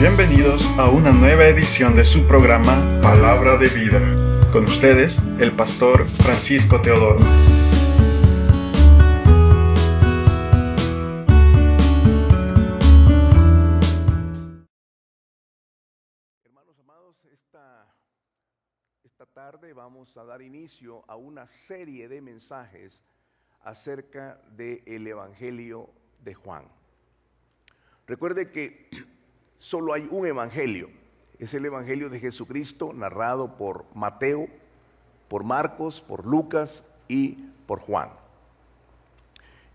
Bienvenidos a una nueva edición de su programa Palabra de Vida. Con ustedes, el pastor Francisco Teodoro. Hermanos amados, esta tarde vamos a dar inicio a una serie de mensajes acerca del Evangelio de Juan. Recuerde que solo hay un evangelio, es el evangelio de Jesucristo narrado por Mateo, por Marcos, por Lucas y por Juan.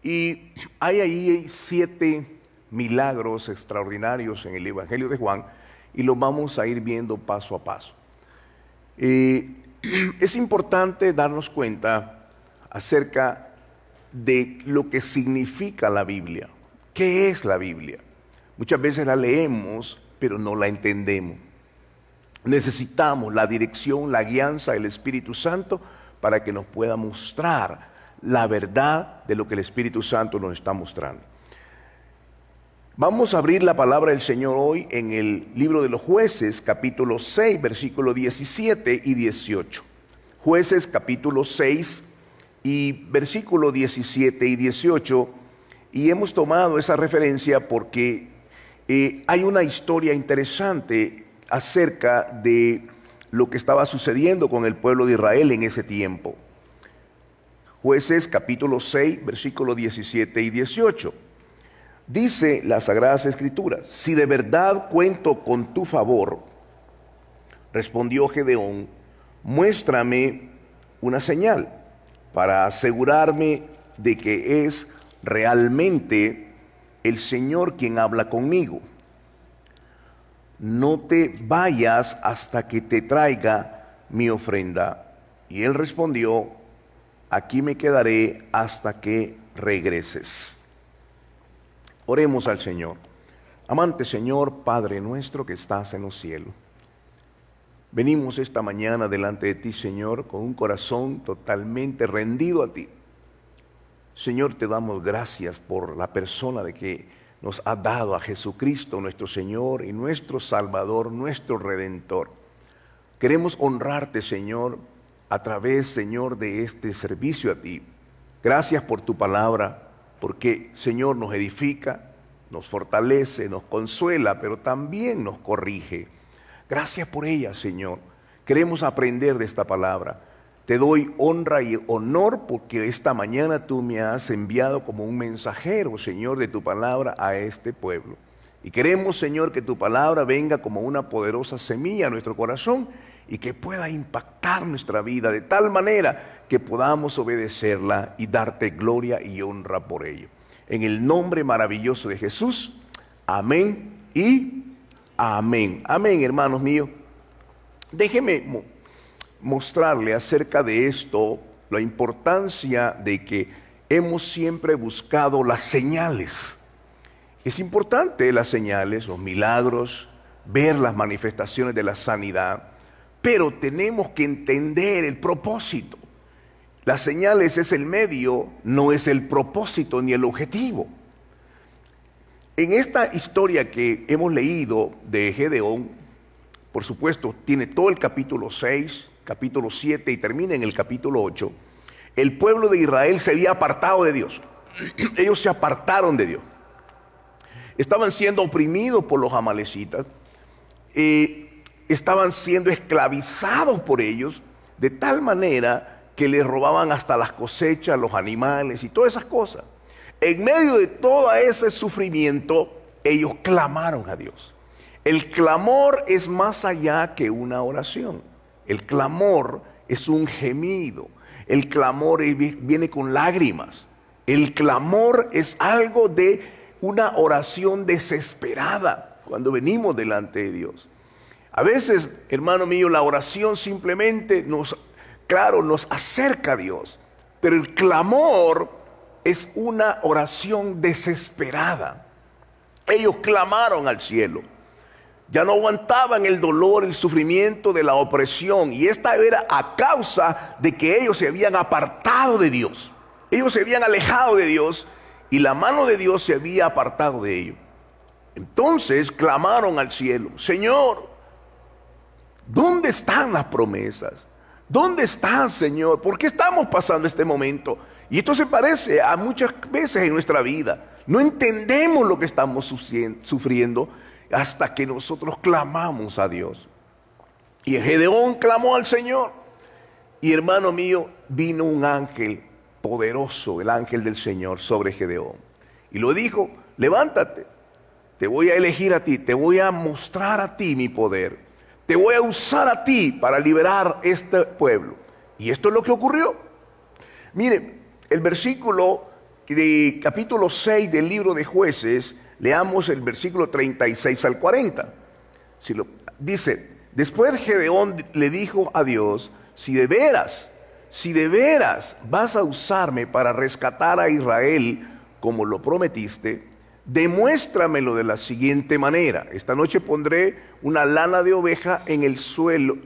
Y hay ahí 7 milagros extraordinarios en el evangelio de Juan y los vamos a ir viendo paso a paso. Es importante darnos cuenta acerca de lo que significa la Biblia. ¿Qué es la Biblia? Muchas veces la leemos, pero no la entendemos. Necesitamos la dirección, la guianza del Espíritu Santo para que nos pueda mostrar la verdad de lo que el Espíritu Santo nos está mostrando. Vamos a abrir la palabra del Señor hoy en el libro de los Jueces, capítulo 6, versículos 17 y 18. Jueces, capítulo 6 y versículos 17 y 18. Y hemos tomado esa referencia porque hay una historia interesante acerca de lo que estaba sucediendo con el pueblo de Israel en ese tiempo. Jueces capítulo 6, versículos 17 y 18. Dice las Sagradas Escrituras: si de verdad cuento con tu favor, respondió Gedeón, muéstrame una señal para asegurarme de que es realmente el Señor quien habla conmigo. No te vayas hasta que te traiga mi ofrenda. Y él respondió: aquí me quedaré hasta que regreses. Oremos al Señor. Amante Señor, Padre nuestro que estás en los cielos, venimos esta mañana delante de ti, Señor, con un corazón totalmente rendido a ti. Señor, te damos gracias por la persona de que nos ha dado a Jesucristo, nuestro Señor y nuestro Salvador, nuestro Redentor. Queremos honrarte, Señor, a través, Señor, de este servicio a ti. Gracias por tu palabra, porque, Señor, nos edifica, nos fortalece, nos consuela, pero también nos corrige. Gracias por ella, Señor. Queremos aprender de esta palabra. Te doy honra y honor porque esta mañana tú me has enviado como un mensajero, Señor, de tu palabra a este pueblo. Y queremos, Señor, que tu palabra venga como una poderosa semilla a nuestro corazón y que pueda impactar nuestra vida de tal manera que podamos obedecerla y darte gloria y honra por ello. En el nombre maravilloso de Jesús, amén y amén. Amén, hermanos míos. Déjeme mostrarle acerca de esto, la importancia de que hemos siempre buscado las señales. Es importante las señales, los milagros, ver las manifestaciones de la sanidad, pero tenemos que entender el propósito. Las señales es el medio, no es el propósito ni el objetivo. En esta historia que hemos leído de Gedeón, por supuesto, tiene todo el capítulo 6, capítulo 7 y termina en el capítulo 8, el pueblo de Israel se había apartado de Dios. Ellos se apartaron de Dios. Estaban siendo oprimidos por los amalecitas, estaban siendo esclavizados por ellos, de tal manera que les robaban hasta las cosechas, los animales y todas esas cosas. En medio de todo ese sufrimiento, ellos clamaron a Dios. El clamor es más allá que una oración. El clamor es un gemido. El clamor viene con lágrimas. El clamor es algo de una oración desesperada cuando venimos delante de Dios. A veces, hermano mío, la oración simplemente nos acerca a Dios. Pero el clamor es una oración desesperada. Ellos clamaron al cielo. Ya no aguantaban el dolor, el sufrimiento de la opresión. Y esta era a causa de que ellos se habían apartado de Dios. Ellos se habían alejado de Dios y la mano de Dios se había apartado de ellos. Entonces clamaron al cielo: Señor, ¿dónde están las promesas? ¿Dónde están, Señor? ¿Por qué estamos pasando este momento? Y esto se parece a muchas veces en nuestra vida. No entendemos lo que estamos sufriendo hasta que nosotros clamamos a Dios. Y Gedeón clamó al Señor. Y hermano mío, vino un ángel poderoso, el ángel del Señor, sobre Gedeón. Y lo dijo: levántate, te voy a elegir a ti, te voy a mostrar a ti mi poder. Te voy a usar a ti para liberar este pueblo. Y esto es lo que ocurrió. Miren, el versículo de capítulo 6 del libro de Jueces, leamos el versículo 36 al 40. Dice: después Gedeón le dijo a Dios: si de veras vas a usarme para rescatar a Israel como lo prometiste, demuéstramelo de la siguiente manera. Esta noche pondré una lana de oveja en el suelo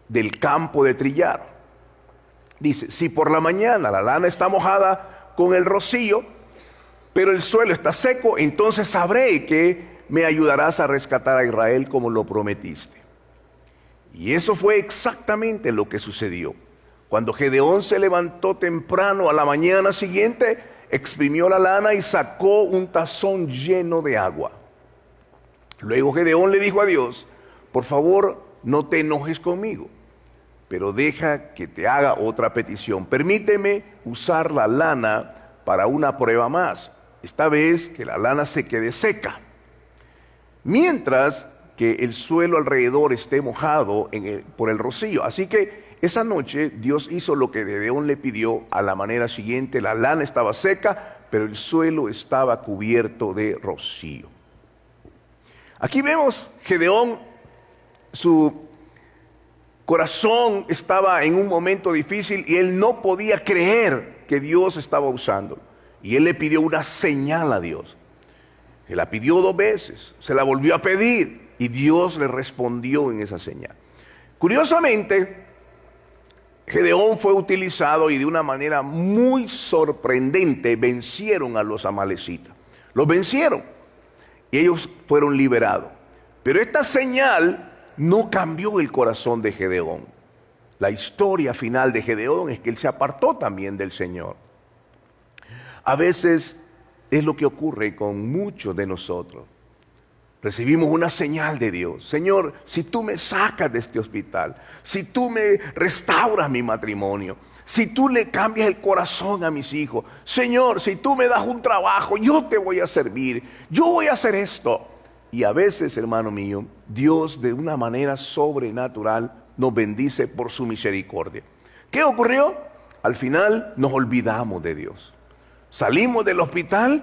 del campo de trillar. Dice: si por la mañana la lana está mojada con el rocío, pero el suelo está seco, entonces sabré que me ayudarás a rescatar a Israel como lo prometiste. Y eso fue exactamente lo que sucedió. Cuando Gedeón se levantó temprano a la mañana siguiente, exprimió la lana y sacó un tazón lleno de agua. Luego Gedeón le dijo a Dios: por favor, no te enojes conmigo, pero deja que te haga otra petición. Permíteme usar la lana para una prueba más. Esta vez que la lana se quede seca, mientras que el suelo alrededor esté mojado por el rocío. Así que esa noche Dios hizo lo que Gedeón le pidió a la manera siguiente. La lana estaba seca, pero el suelo estaba cubierto de rocío. Aquí vemos Gedeón, su corazón estaba en un momento difícil y él no podía creer que Dios estaba usándolo. Y él le pidió una señal a Dios. Se la pidió 2 veces, se la volvió a pedir y Dios le respondió en esa señal. Curiosamente, Gedeón fue utilizado y de una manera muy sorprendente vencieron a los amalecitas. Los vencieron y ellos fueron liberados. Pero esta señal no cambió el corazón de Gedeón. La historia final de Gedeón es que él se apartó también del Señor. A veces es lo que ocurre con muchos de nosotros. Recibimos una señal de Dios: Señor, si tú me sacas de este hospital, si tú me restauras mi matrimonio, si tú le cambias el corazón a mis hijos, Señor, si tú me das un trabajo, yo te voy a servir, yo voy a hacer esto. Y a veces, hermano mío, Dios de una manera sobrenatural nos bendice por su misericordia. ¿Qué ocurrió? Al final nos olvidamos de Dios. Salimos del hospital,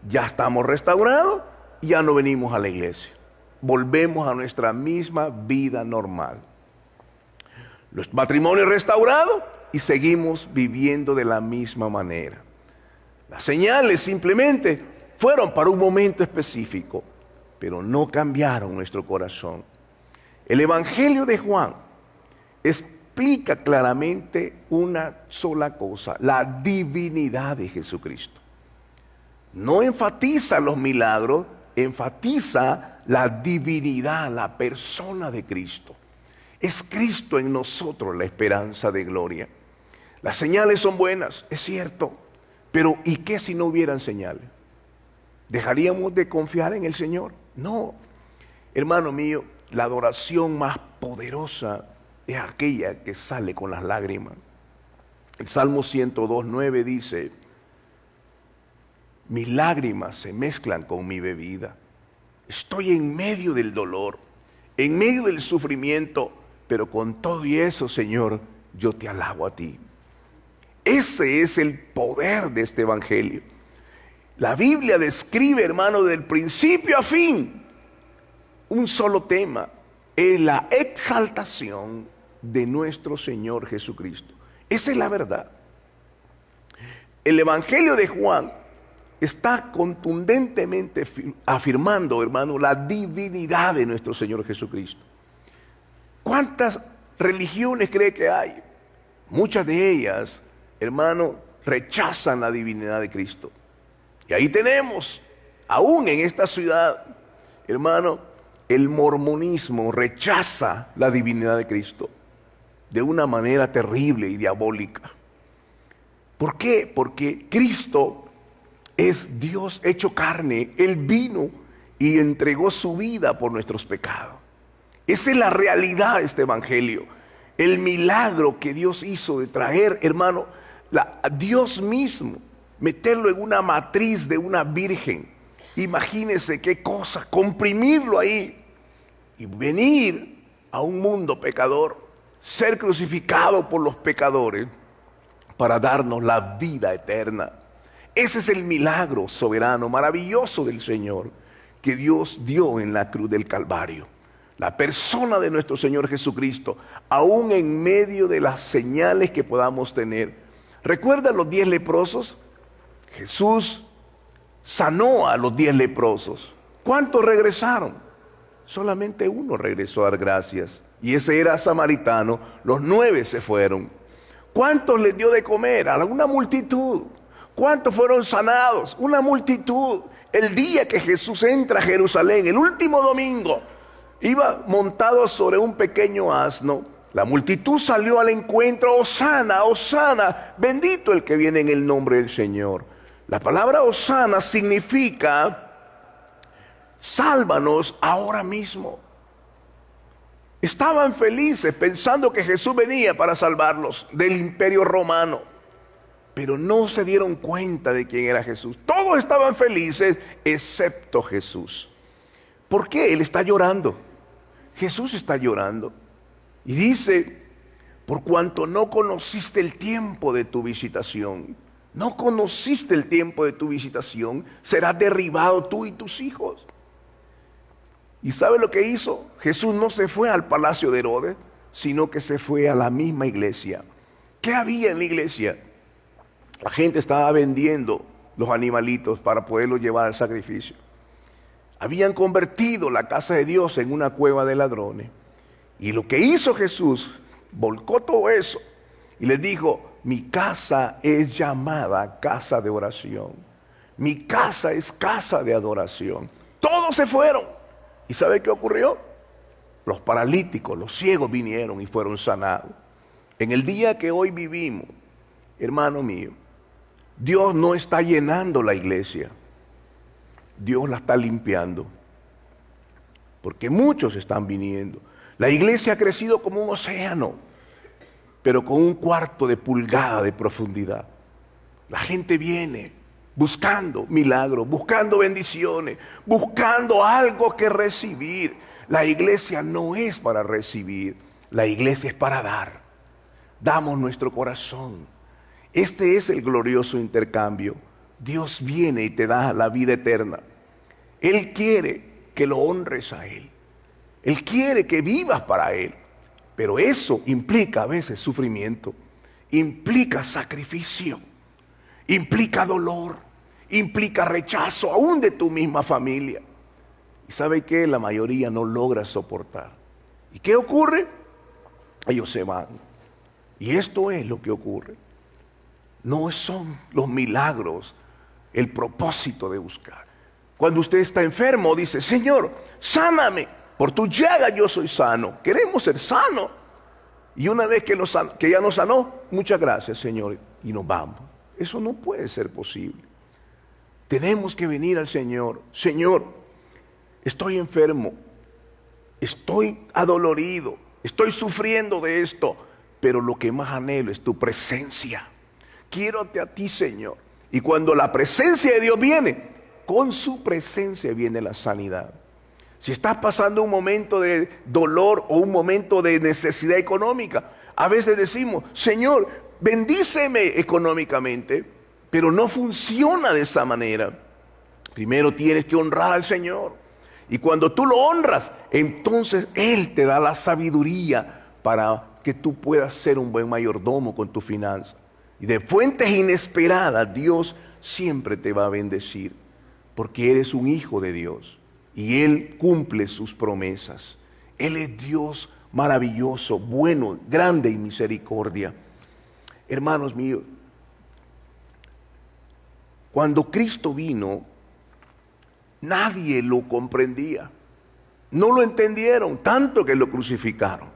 ya estamos restaurados, ya no venimos a la iglesia. Volvemos a nuestra misma vida normal. Los matrimonios restaurados y seguimos viviendo de la misma manera. Las señales simplemente fueron para un momento específico, pero no cambiaron nuestro corazón. El Evangelio de Juan explica claramente una sola cosa: la divinidad de Jesucristo. No enfatiza los milagros, enfatiza la divinidad, la persona de Cristo. Es Cristo en nosotros la esperanza de gloria. Las señales son buenas, es cierto, pero ¿y qué si no hubieran señales? ¿Dejaríamos de confiar en el Señor? No, hermano mío, la adoración más poderosa es aquella que sale con las lágrimas. El Salmo 102:9 dice: mis lágrimas se mezclan con mi bebida. Estoy en medio del dolor, en medio del sufrimiento, pero con todo y eso, Señor, yo te alabo a ti. Ese es el poder de este evangelio. La Biblia describe, hermano, del principio a fin, un solo tema: es la exaltación de nuestro Señor Jesucristo. Esa es la verdad. El evangelio de Juan está contundentemente afirmando, hermano, la divinidad de nuestro Señor Jesucristo. ¿Cuántas religiones cree que hay? Muchas de ellas, hermano, rechazan la divinidad de Cristo. Y ahí tenemos Aún en esta ciudad, hermano, el mormonismo rechaza la divinidad de Cristo de una manera terrible y diabólica. ¿Por qué? Porque Cristo es Dios hecho carne. Él vino y entregó su vida por nuestros pecados. Esa es la realidad de este evangelio. El milagro que Dios hizo de traer, hermano, a Dios mismo, meterlo en una matriz de una virgen. Imagínense qué cosa, comprimirlo ahí y venir a un mundo pecador, ser crucificado por los pecadores para darnos la vida eterna. Ese es el milagro soberano, maravilloso del Señor que Dios dio en la cruz del Calvario. La persona de nuestro Señor Jesucristo, aún en medio de las señales que podamos tener. ¿Recuerdan los 10 leprosos? Jesús sanó a los 10 leprosos. ¿Cuántos regresaron? Solamente uno regresó a dar gracias, y ese era samaritano. Los 9 se fueron. ¿Cuántos les dio de comer? A una multitud. ¿Cuántos fueron sanados? Una multitud. El día que Jesús entra a Jerusalén, el último domingo, iba montado sobre un pequeño asno. La multitud salió al encuentro. Hosana, Hosana, bendito el que viene en el nombre del Señor. La palabra Hosana significa sálvanos ahora mismo. Estaban felices pensando que Jesús venía para salvarlos del imperio romano, pero no se dieron cuenta de quién era Jesús. Todos estaban felices excepto Jesús. ¿Por qué? Él está llorando. Jesús está llorando y dice: por cuanto no conociste el tiempo de tu visitación, no conociste el tiempo de tu visitación, serás derribado tú y tus hijos. ¿Y sabe lo que hizo? Jesús no se fue al palacio de Herodes, sino que se fue a la misma iglesia. ¿Qué había en la iglesia? La gente estaba vendiendo los animalitos para poderlos llevar al sacrificio. Habían convertido la casa de Dios en una cueva de ladrones. Y lo que hizo Jesús, volcó todo eso y les dijo: mi casa es llamada casa de oración. Mi casa es casa de adoración. Todos se fueron. ¿Y sabe qué ocurrió? Los paralíticos, los ciegos vinieron y fueron sanados. En el día que hoy vivimos, hermano mío, Dios no está llenando la iglesia. Dios la está limpiando. Porque muchos están viniendo. La iglesia ha crecido como un océano, pero con 1/4 de pulgada de profundidad. La gente viene buscando milagros, buscando bendiciones, buscando algo que recibir. La iglesia no es para recibir, la iglesia es para dar. Damos nuestro corazón. Este es el glorioso intercambio. Dios viene y te da la vida eterna. Él quiere que lo honres a Él. Él quiere que vivas para Él. Pero eso implica a veces sufrimiento, implica sacrificio, implica dolor, implica rechazo aún de tu misma familia. ¿Y sabe qué? La mayoría no logra soportar. ¿Y qué ocurre? Ellos se van. Y esto es lo que ocurre. No son los milagros el propósito de buscar. Cuando usted está enfermo, dice: Señor, sáname, por tu llaga yo soy sano. Queremos ser sanos. Y una vez que ya nos sanó, muchas gracias, Señor, y nos vamos. Eso no puede ser posible. Tenemos que venir al Señor. Señor, estoy enfermo, estoy adolorido, estoy sufriendo de esto, pero lo que más anhelo es tu presencia. Quiero a ti, Señor. Y cuando la presencia de Dios viene, con su presencia viene la sanidad. Si estás pasando un momento de dolor o un momento de necesidad económica, a veces decimos: Señor, bendíceme económicamente, pero no funciona de esa manera. Primero tienes que honrar al Señor. Y cuando tú lo honras, entonces Él te da la sabiduría para que tú puedas ser un buen mayordomo con tu finanza. Y de fuentes inesperadas, Dios siempre te va a bendecir, porque eres un hijo de Dios y Él cumple sus promesas. Él es Dios maravilloso, bueno, grande y misericordia. Hermanos míos, cuando Cristo vino, Nadie lo comprendía. No lo entendieron, tanto que lo crucificaron.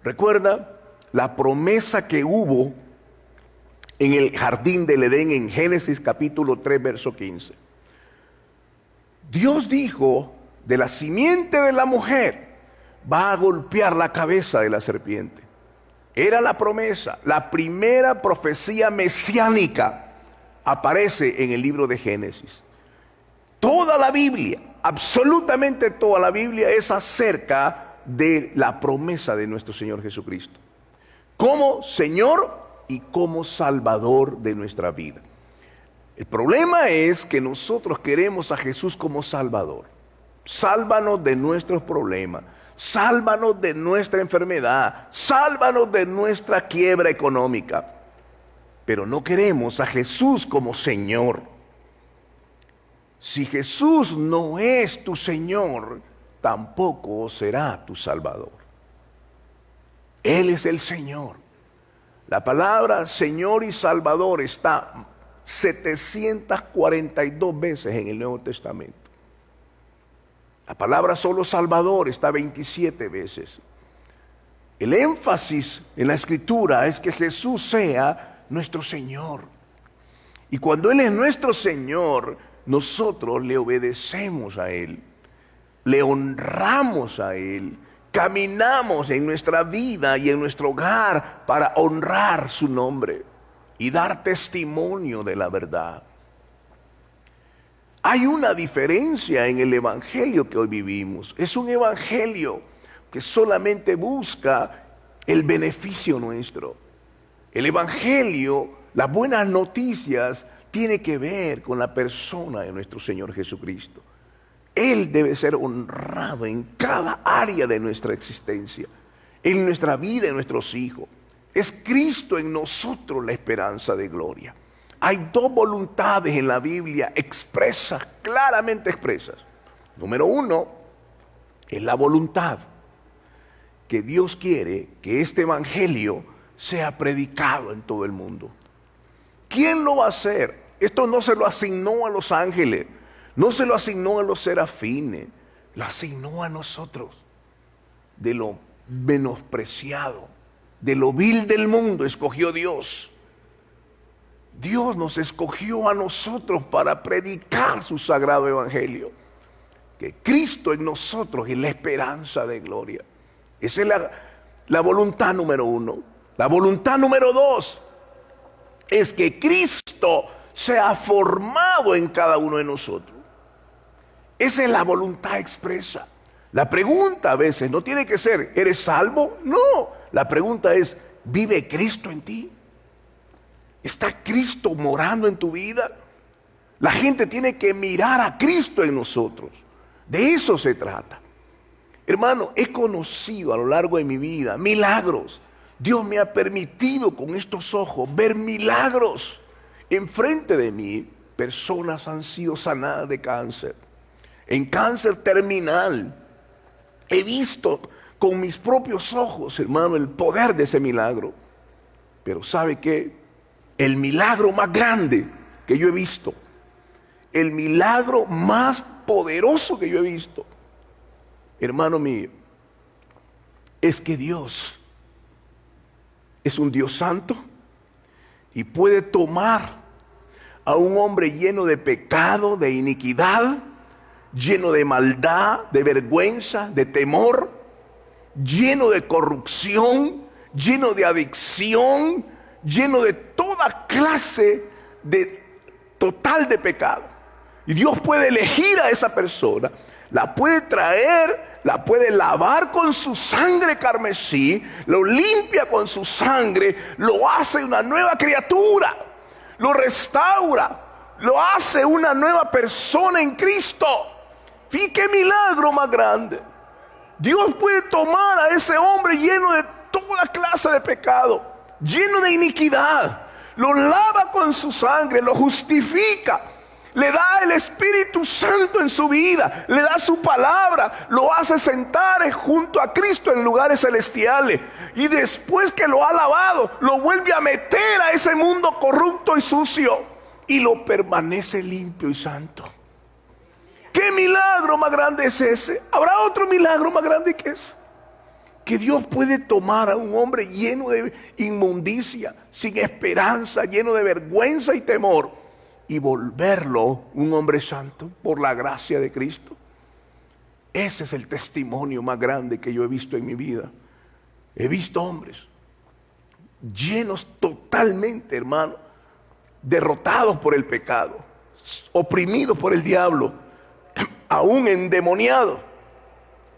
Recuerda la promesa que hubo en el jardín del Edén en Génesis capítulo 3, verso 15. Dios dijo, de la simiente de la mujer va a golpear la cabeza de la serpiente. Era la promesa, la primera profecía mesiánica aparece en el libro de Génesis. Toda la Biblia, absolutamente toda la Biblia es acerca de la promesa de nuestro Señor Jesucristo, como Señor y como Salvador de nuestra vida. El problema es que nosotros queremos a Jesús como Salvador. Sálvanos de nuestros problemas, sálvanos de nuestra enfermedad, sálvanos de nuestra quiebra económica. Pero no queremos a Jesús como Señor. Si Jesús no es tu Señor, tampoco será tu Salvador. Él es el Señor. La palabra Señor y Salvador está 742 veces en el Nuevo Testamento. La palabra solo Salvador está 27 veces. El énfasis en la Escritura es que Jesús sea nuestro Señor. Y cuando Él es nuestro Señor, nosotros le obedecemos a Él, le honramos a Él, caminamos en nuestra vida y en nuestro hogar para honrar su nombre y dar testimonio de la verdad. Hay una diferencia en el evangelio que hoy vivimos. Es un evangelio que solamente busca el beneficio nuestro. El evangelio, las buenas noticias, tiene que ver con la persona de nuestro Señor Jesucristo. Él debe ser honrado en cada área de nuestra existencia, en nuestra vida, en nuestros hijos. Es Cristo en nosotros la esperanza de gloria. Hay dos voluntades en la Biblia expresas, claramente expresas. Número uno, es la voluntad que Dios quiere que este evangelio sea predicado en todo el mundo. ¿Quién lo va a hacer? Esto no se lo asignó a los ángeles, no se lo asignó a los serafines, lo asignó a nosotros. De lo menospreciado, de lo vil del mundo, escogió Dios. Dios nos escogió a nosotros para predicar su sagrado evangelio. Que Cristo en nosotros es la esperanza de gloria. Esa es la voluntad número uno. La voluntad número dos es que Cristo sea formado en cada uno de nosotros. Esa es la voluntad expresa. La pregunta a veces no tiene que ser, ¿eres salvo? No, la pregunta es, ¿vive Cristo en ti? ¿Está Cristo morando en tu vida? La gente tiene que mirar a Cristo en nosotros. De eso se trata. Hermano, he conocido a lo largo de mi vida milagros. Dios me ha permitido con estos ojos ver milagros. Enfrente de mí, personas han sido sanadas de cáncer. En cáncer terminal. He visto con mis propios ojos, hermano, el poder de ese milagro. Pero ¿sabe qué? El milagro más grande que yo he visto, el milagro más poderoso que yo he visto, hermano mío, es que Dios es un Dios santo y puede tomar a un hombre lleno de pecado, de iniquidad, lleno de maldad, de vergüenza, de temor, lleno de corrupción, lleno de adicción, lleno de toda clase de total de pecado. Y Dios puede elegir a esa persona, la puede traer, la puede lavar con su sangre carmesí, lo limpia con su sangre, lo hace una nueva criatura, lo restaura, lo hace una nueva persona en Cristo. Fíjate qué milagro más grande. Dios puede tomar a ese hombre lleno de toda clase de pecado, lleno de iniquidad, lo lava con su sangre, lo justifica, le da el Espíritu Santo en su vida, le da su palabra, lo hace sentar junto a Cristo en lugares celestiales, y después que lo ha lavado, lo vuelve a meter a ese mundo corrupto y sucio, y lo permanece limpio y santo. ¿Qué milagro más grande es ese? ¿Habrá otro milagro más grande que ese? Que Dios puede tomar a un hombre lleno de inmundicia, sin esperanza, lleno de vergüenza y temor, y volverlo un hombre santo por la gracia de Cristo. Ese es el testimonio más grande que yo he visto en mi vida. He visto hombres llenos totalmente, hermano, derrotados por el pecado, oprimidos por el diablo, aún endemoniados.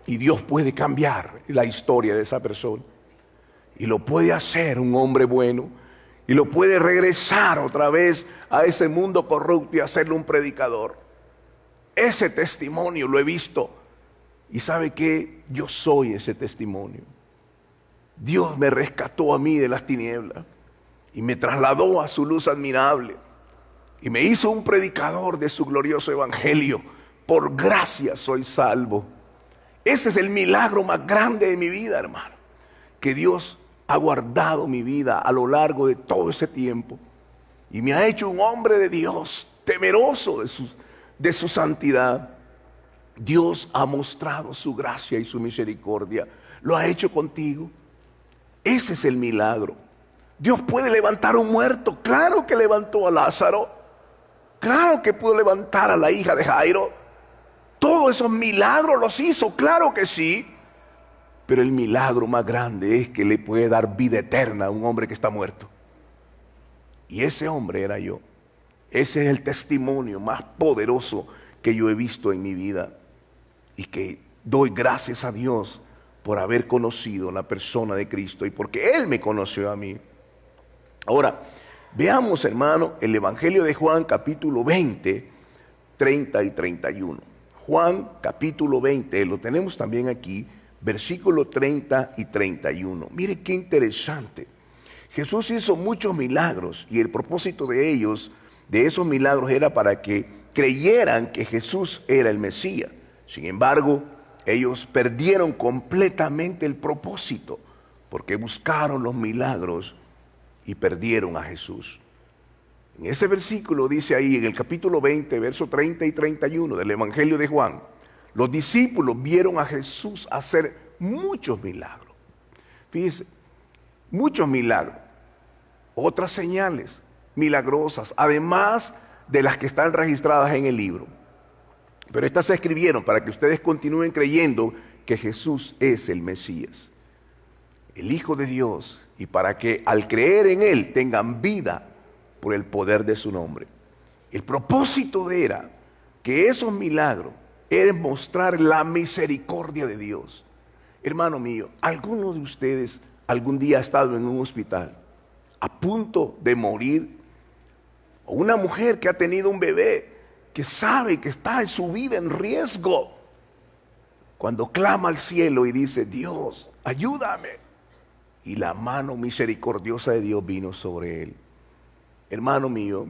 Y Dios puede cambiar la historia de esa persona. Y lo puede hacer un hombre bueno. Y lo puede regresar otra vez a ese mundo corrupto y hacerlo un predicador. Ese testimonio lo he visto. Y ¿sabe qué? Yo soy ese testimonio. Dios me rescató a mí de las tinieblas y me trasladó a su luz admirable. Y me hizo un predicador de su glorioso evangelio. Por gracia soy salvo. Ese es el milagro más grande de mi vida, hermano. Que Dios ha guardado mi vida a lo largo de todo ese tiempo. Y me ha hecho un hombre de Dios, temeroso de su santidad. Dios ha mostrado su gracia y su misericordia. Lo ha hecho contigo. Ese es el milagro. Dios puede levantar a un muerto. Claro que levantó a Lázaro. Claro que pudo levantar a la hija de Jairo. Todos esos milagros los hizo, claro que sí. Pero el milagro más grande es que le puede dar vida eterna a un hombre que está muerto. Y ese hombre era yo. Ese es el testimonio más poderoso que yo he visto en mi vida. Y que doy gracias a Dios por haber conocido la persona de Cristo y porque Él me conoció a mí. Ahora, veamos, hermano, el Evangelio de Juan, capítulo 20, 30 y 31. Juan capítulo 20, lo tenemos también aquí, versículo 30 y 31. Mire qué interesante. Jesús hizo muchos milagros y el propósito de esos milagros era para que creyeran que Jesús era el Mesías. Sin embargo, ellos perdieron completamente el propósito porque buscaron los milagros y perdieron a Jesús. En ese versículo dice ahí, en el capítulo 20, versos 30 y 31 del Evangelio de Juan, los discípulos vieron a Jesús hacer muchos milagros. Fíjese, muchos milagros, otras señales milagrosas, además de las que están registradas en el libro. Pero estas se escribieron para que ustedes continúen creyendo que Jesús es el Mesías, el Hijo de Dios, y para que al creer en Él tengan vida por el poder de su nombre. El propósito era que esos milagros eran mostrar la misericordia de Dios. Hermano mío, ¿alguno de ustedes algún día ha estado en un hospital a punto de morir? O una mujer que ha tenido un bebé que sabe que está en su vida en riesgo, cuando clama al cielo y dice: Dios, ayúdame, y la mano misericordiosa de Dios vino sobre él. Hermano mío,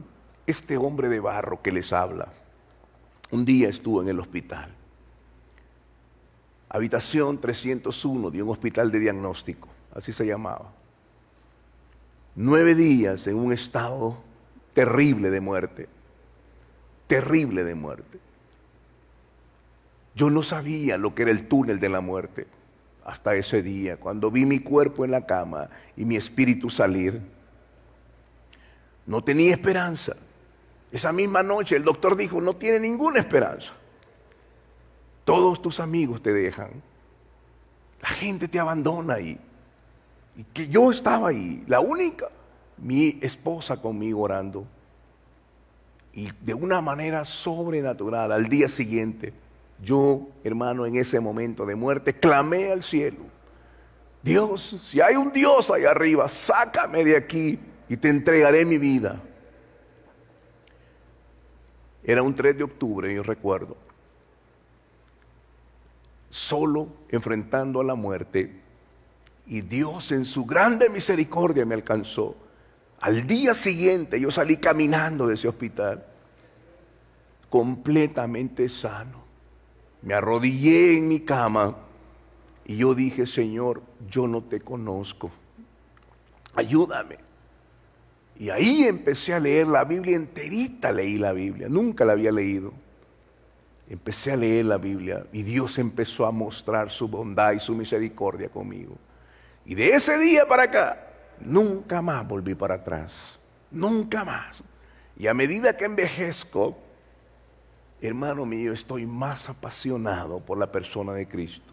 este hombre de barro que les habla, un día estuvo en el hospital, habitación 301 de un hospital de diagnóstico, así se llamaba. 9 días en un estado terrible de muerte, terrible de muerte. Yo no sabía lo que era el túnel de la muerte hasta ese día, cuando vi mi cuerpo en la cama y mi espíritu salir. No tenía esperanza. Esa misma noche el doctor dijo: no tiene ninguna esperanza. Todos tus amigos te dejan. La gente te abandona ahí. Y que yo estaba ahí, la única, mi esposa conmigo orando. Y de una manera sobrenatural, al día siguiente, yo, hermano, en ese momento de muerte, clamé al cielo: Dios, si hay un Dios allá arriba, sácame de aquí y te entregaré mi vida. Era un 3 de octubre, yo recuerdo. Solo enfrentando a la muerte, y Dios en su grande misericordia me alcanzó. Al día siguiente yo salí caminando de ese hospital, completamente sano. Me arrodillé en mi cama y yo dije: Señor, yo no te conozco, ayúdame. Y ahí empecé a leer la Biblia enterita, leí la Biblia, nunca la había leído. empecé a leer la Biblia y Dios empezó a mostrar su bondad y su misericordia conmigo. Y de ese día para acá, nunca más volví para atrás. Nunca más. Y a medida que envejezco, hermano mío, estoy más apasionado por la persona de Cristo.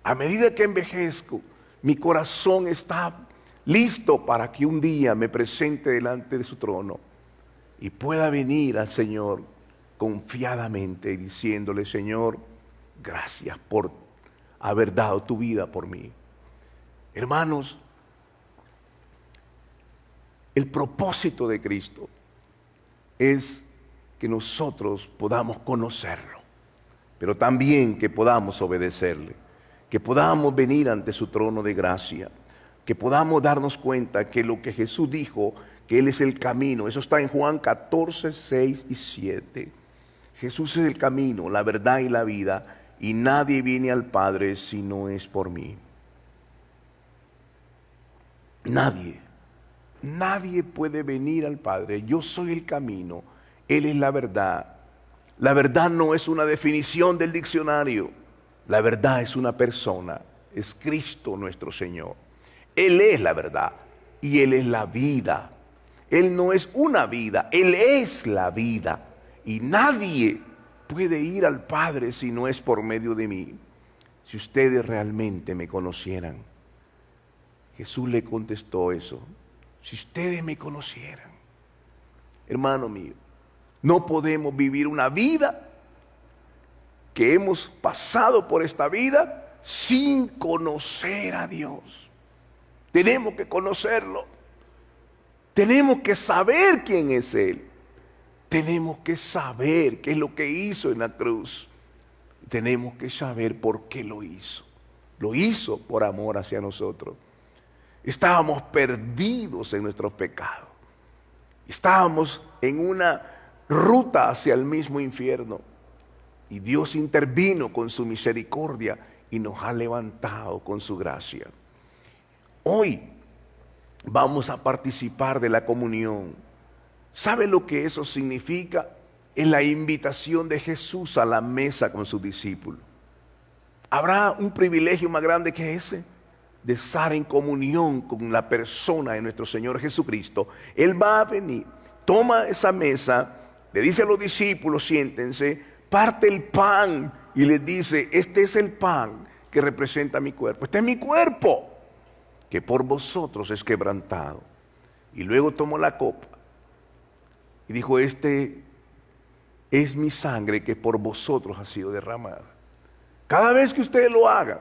A medida que envejezco, mi corazón está listo para que un día me presente delante de su trono y pueda venir al Señor confiadamente diciéndole: Señor, gracias por haber dado tu vida por mí. Hermanos, el propósito de Cristo es que nosotros podamos conocerlo, pero también que podamos obedecerle, que podamos venir ante su trono de gracia, que podamos darnos cuenta que lo que Jesús dijo, que Él es el camino, eso está en Juan 14, 6 y 7. Jesús es el camino, la verdad y la vida, y nadie viene al Padre si no es por mí. Nadie puede venir al Padre. Yo soy el camino, Él es la verdad. La verdad no es una definición del diccionario. La verdad es una persona, es Cristo nuestro Señor. Él es la verdad y Él es la vida. Él no es una vida, Él es la vida. Y nadie puede ir al Padre si no es por medio de mí. Si ustedes realmente me conocieran. Jesús le contestó eso. Si ustedes me conocieran. Hermano mío, no podemos vivir una vida que hemos pasado por esta vida sin conocer a Dios. Tenemos que conocerlo. Tenemos que saber quién es Él. Tenemos que saber qué es lo que hizo en la cruz. Tenemos que saber por qué lo hizo. Lo hizo por amor hacia nosotros. Estábamos perdidos en nuestros pecados. Estábamos en una ruta hacia el mismo infierno. Y Dios intervino con su misericordia y nos ha levantado con su gracia. Hoy vamos a participar de la comunión. ¿Sabe lo que eso significa? Es la invitación de Jesús a la mesa con sus discípulos. ¿Habrá un privilegio más grande que ese? De estar en comunión con la persona de nuestro Señor Jesucristo. Él va a venir, toma esa mesa, le dice a los discípulos: siéntense, parte el pan y les dice: este es el pan que representa mi cuerpo. Este es mi cuerpo, que por vosotros es quebrantado. Y luego tomó la copa y dijo: este es mi sangre que por vosotros ha sido derramada. Cada vez que ustedes lo hagan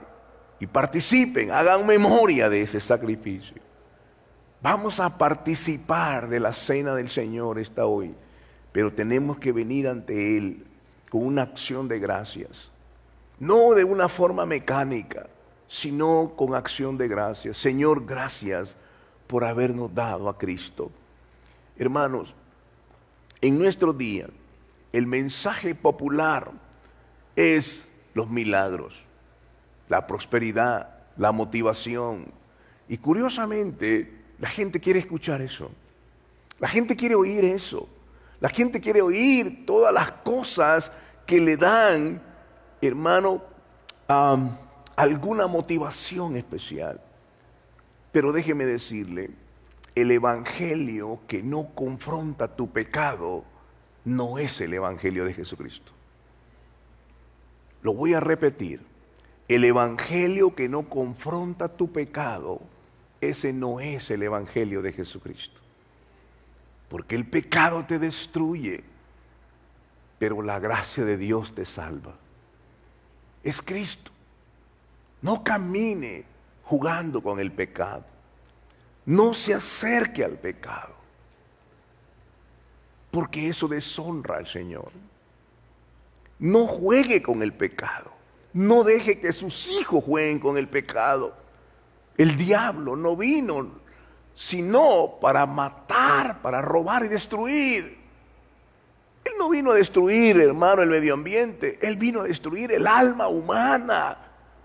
y participen, hagan memoria de ese sacrificio. Vamos a participar de la cena del Señor esta hoy, pero tenemos que venir ante Él con una acción de gracias. No de una forma mecánica, sino con acción de gracias. Señor, gracias por habernos dado a Cristo. Hermanos, en nuestro día, el mensaje popular es los milagros, la prosperidad, la motivación. Y curiosamente, la gente quiere escuchar eso. La gente quiere oír eso. La gente quiere oír todas las cosas que le dan, hermano, alguna motivación especial. Pero déjeme decirle, el evangelio que no confronta tu pecado no es el evangelio de Jesucristo. Lo voy a repetir. El evangelio que no confronta tu pecado, ese no es el evangelio de Jesucristo. Porque el pecado te destruye, pero la gracia de Dios te salva. Es Cristo. No camine jugando con el pecado. No se acerque al pecado, porque eso deshonra al Señor. No juegue con el pecado. No deje que sus hijos jueguen con el pecado. El diablo no vino sino para matar, para robar y destruir. Él no vino a destruir, hermano, el medio ambiente. Él vino a destruir el alma humana.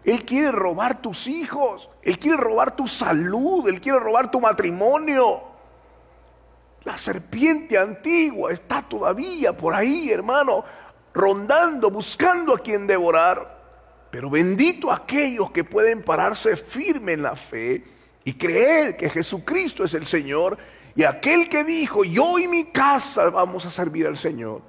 Él quiere robar tus hijos. Él quiere robar tu salud. Él quiere robar tu matrimonio. La serpiente antigua está todavía por ahí, hermano, rondando, buscando a quien devorar. Pero bendito aquellos que pueden pararse firme en la fe y creer que Jesucristo es el Señor, y aquel que dijo: yo y mi casa vamos a servir al Señor.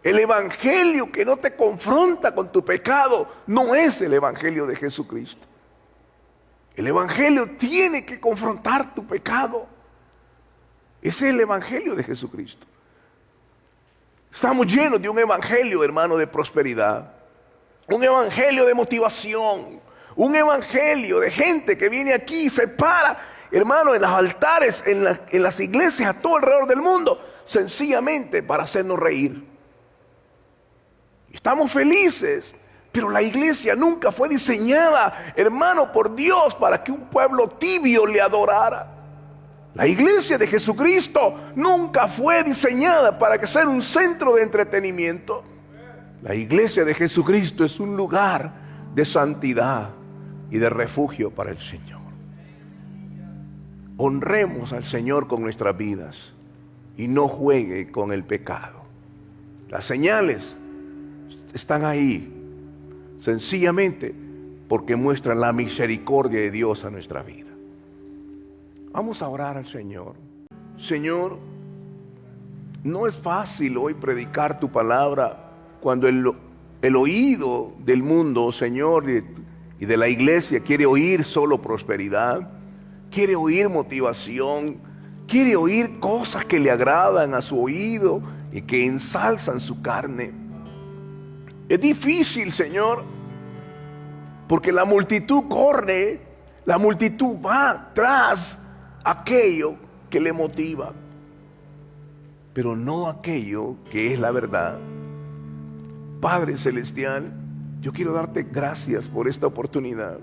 El evangelio que no te confronta con tu pecado no es el evangelio de Jesucristo. El evangelio tiene que confrontar tu pecado. Ese es el evangelio de Jesucristo. Estamos llenos de un evangelio, hermano, de prosperidad. Un evangelio de motivación. Un evangelio de gente que viene aquí y se para, hermano, en los altares, en las iglesias a todo alrededor del mundo, sencillamente para hacernos reír. Estamos felices, pero la iglesia nunca fue diseñada, hermano, por Dios para que un pueblo tibio le adorara. La iglesia de Jesucristo nunca fue diseñada para que sea un centro de entretenimiento. La iglesia de Jesucristo es un lugar de santidad y de refugio para el Señor. Honremos al Señor con nuestras vidas y no juegue con el pecado. Las señales están ahí, sencillamente porque muestran la misericordia de Dios a nuestra vida. Vamos a orar al Señor. Señor, no es fácil hoy predicar tu palabra cuando el oído del mundo, Señor, y de la iglesia quiere oír solo prosperidad, quiere oír motivación, quiere oír cosas que le agradan a su oído y que ensalzan su carne. Es difícil, Señor, porque la multitud corre, la multitud va tras aquello que le motiva, pero no aquello que es la verdad. Padre Celestial, yo quiero darte gracias por esta oportunidad.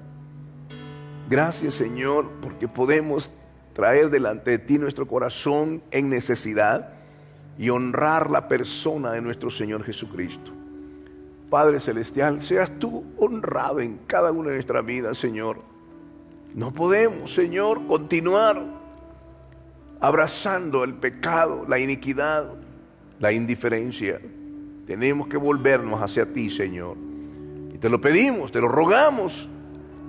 Gracias, Señor, porque podemos traer delante de ti nuestro corazón en necesidad y honrar la persona de nuestro Señor Jesucristo. Padre Celestial, seas tú honrado en cada una de nuestras vidas, Señor. No podemos, Señor, continuar abrazando el pecado, la iniquidad, la indiferencia. Tenemos que volvernos hacia ti, Señor. Y te lo pedimos, te lo rogamos,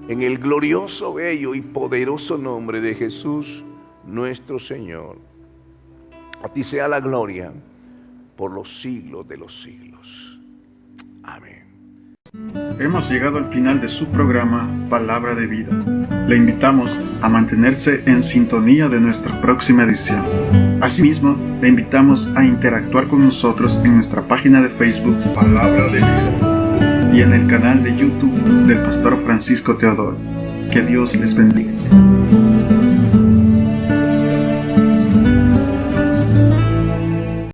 en el glorioso, bello y poderoso nombre de Jesús, nuestro Señor. A ti sea la gloria por los siglos de los siglos. Amén. Hemos llegado al final de su programa Palabra de Vida. Le invitamos a mantenerse en sintonía de nuestra próxima edición. Asimismo, le invitamos a interactuar con nosotros en nuestra página de Facebook Palabra de Vida y en el canal de YouTube del Pastor Francisco Teodoro. Que Dios les bendiga.